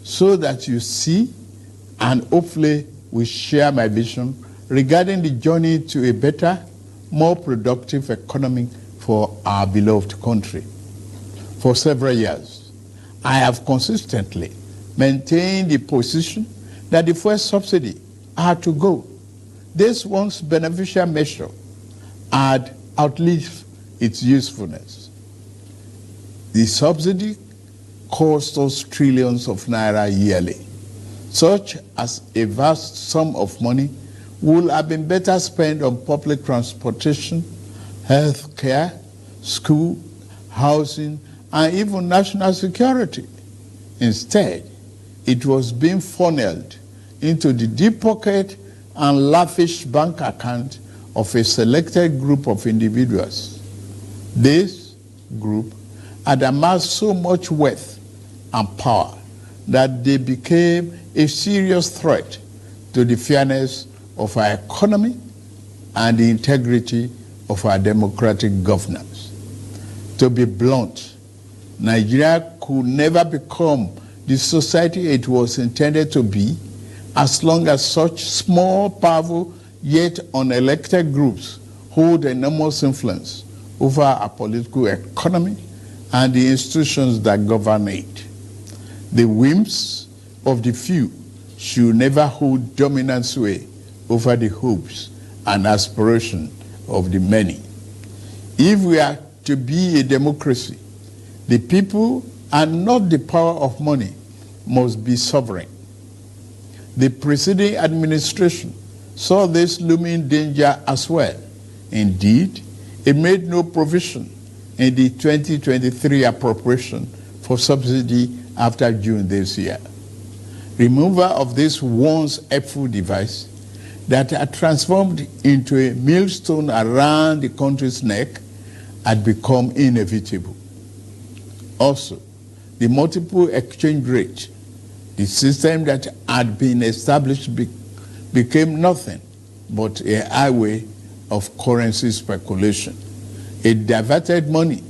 so that you see and hopefully will share my vision regarding the journey to a better, more productive economy for our beloved country. For several years, I have consistently maintained the position that the fuel subsidy had to go. This once beneficial measure had outlived its usefulness. The subsidy cost us trillions of naira yearly, such as a vast sum of money would have been better spent on public transportation, health care, school, housing, and even national security. Instead, it was being funneled into the deep pocket and lavish bank account of a selected group of individuals. This group had amassed so much wealth and power that they became a serious threat to the fairness of our economy and the integrity of our democratic governance. To be blunt, Nigeria could never become the society it was intended to be as long as such small, powerful, yet unelected groups hold enormous influence over our political economy and the institutions that govern it. The whims of the few should never hold dominant sway over the hopes and aspirations of the many. If we are to be a democracy, the people and not the power of money must be sovereign. The preceding administration saw this looming danger as well. Indeed, it made no provision in the 2023 appropriation for subsidy after June this year. Removal of this once helpful device that had transformed into a millstone around the country's neck had become inevitable. Also, the multiple exchange rate, the system that had been established became nothing but a highway of currency speculation. It diverted money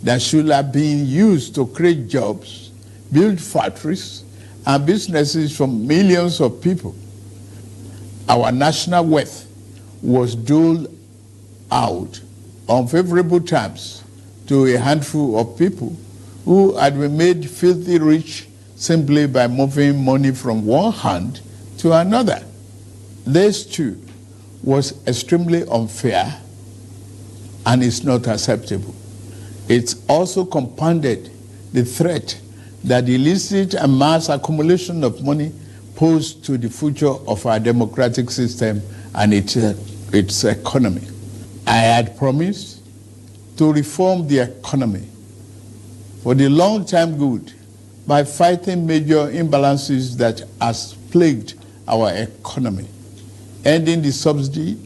that should have been used to create jobs, build factories, and businesses for millions of people. Our national wealth was doled out on favorable terms to a handful of people who had been made filthy rich simply by moving money from one hand to another. This too was extremely unfair and is not acceptable. It also compounded the threat that the illicit and mass accumulation of money posed to the future of our democratic system and its economy. I had promised to reform the economy for the long-term good by fighting major imbalances that has plagued our economy. Ending the subsidy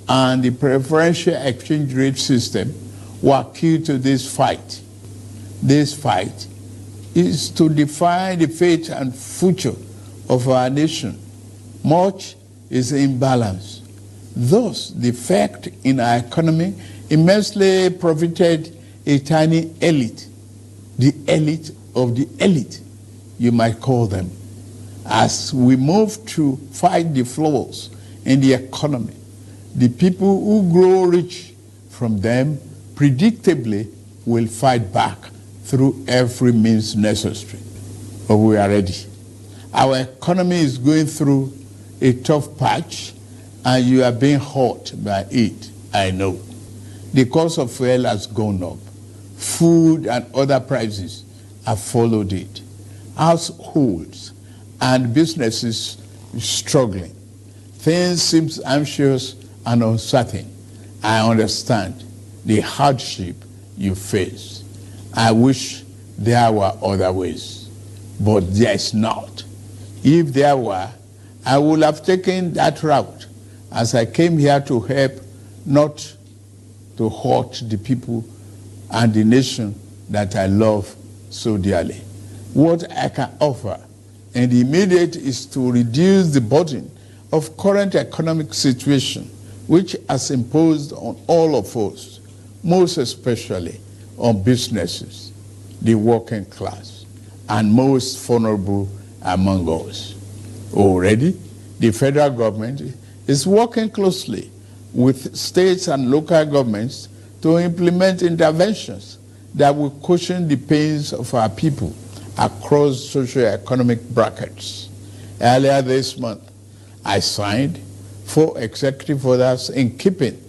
and the preferential exchange rate system were key to this fight. This fight is to define the fate and future of our nation. Much is imbalance. Thus, the effect in our economy immensely profited a tiny elite, the elite of the elite, you might call them. As we move to fight the flaws in the economy, the people who grow rich from them predictably will fight back through every means necessary. But we are ready. Our economy is going through a tough patch, and you are being hurt by it, I know. The cost of fuel has gone up. Food and other prices have followed it. Households and businesses struggling. Things seem anxious and uncertain. I understand the hardship you face. I wish there were other ways, but there is not. If there were, I would have taken that route, as I came here to help, not to hurt the people and the nation that I love so dearly. What I can offer in the immediate is to reduce the burden of current economic situation, which has imposed on all of us, most especially on businesses, the working class, and most vulnerable among us. Already, the federal government is working closely with states and local governments to implement interventions that will cushion the pains of our people across socio-economic brackets. Earlier this month, I signed 4 executive orders in keeping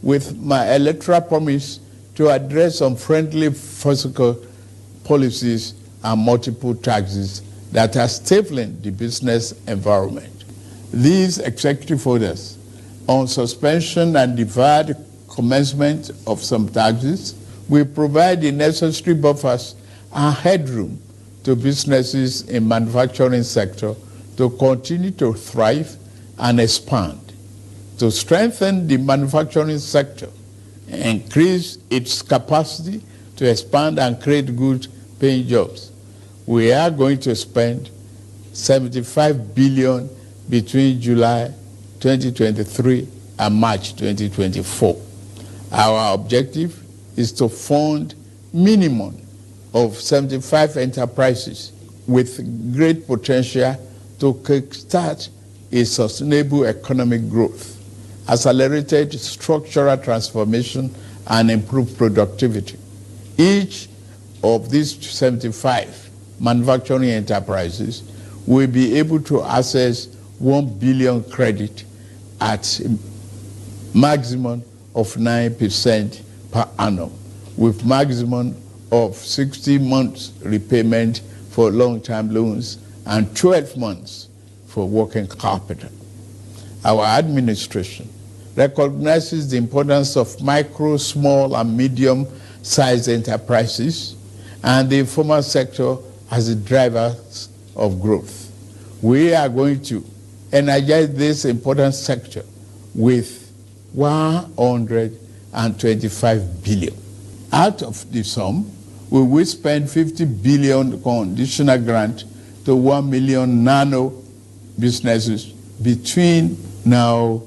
with my electoral promise to address unfriendly fiscal policies and multiple taxes that are stifling the business environment. These executive orders on suspension and deferred commencement of some taxes will provide the necessary buffers and headroom to businesses in manufacturing sector to continue to thrive and expand. To strengthen the manufacturing sector, increase its capacity to expand and create good paying jobs, we are going to spend $75 billion between July 2023 and March 2024. Our objective is to fund minimum of 75 enterprises with great potential to kickstart a sustainable economic growth, accelerated structural transformation, and improved productivity. Each of these 75 manufacturing enterprises will be able to access 1 billion credit at a maximum of 9% per annum, with maximum of 60 months repayment for long-term loans and 12 months for working capital. Our administration recognizes the importance of micro, small, and medium-sized enterprises and the informal sector as the drivers of growth. We are going to energize this important sector with $125 billion. Out of the sum, we will spend $50 billion conditional grant to 1 million nano businesses between now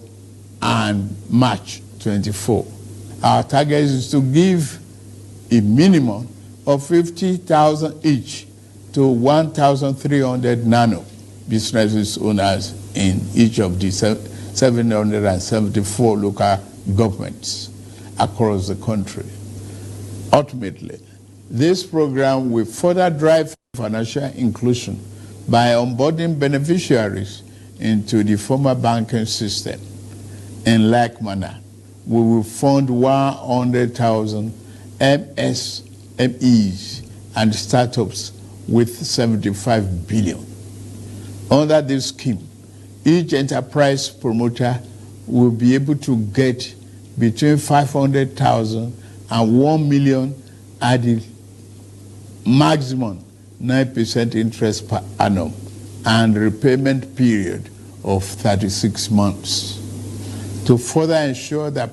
and March 24. Our target is to give a minimum of 50,000 each to 1,300 nano businesses owners in each of the 774 local governments across the country. Ultimately, this program will further drive financial inclusion by onboarding beneficiaries into the formal banking system. In like manner, we will fund 100,000 MSMEs and startups with $75 billion. Under this scheme, each enterprise promoter will be able to get between 500,000 and 1 million at the maximum 9% interest per annum and repayment period of 36 months. To further ensure that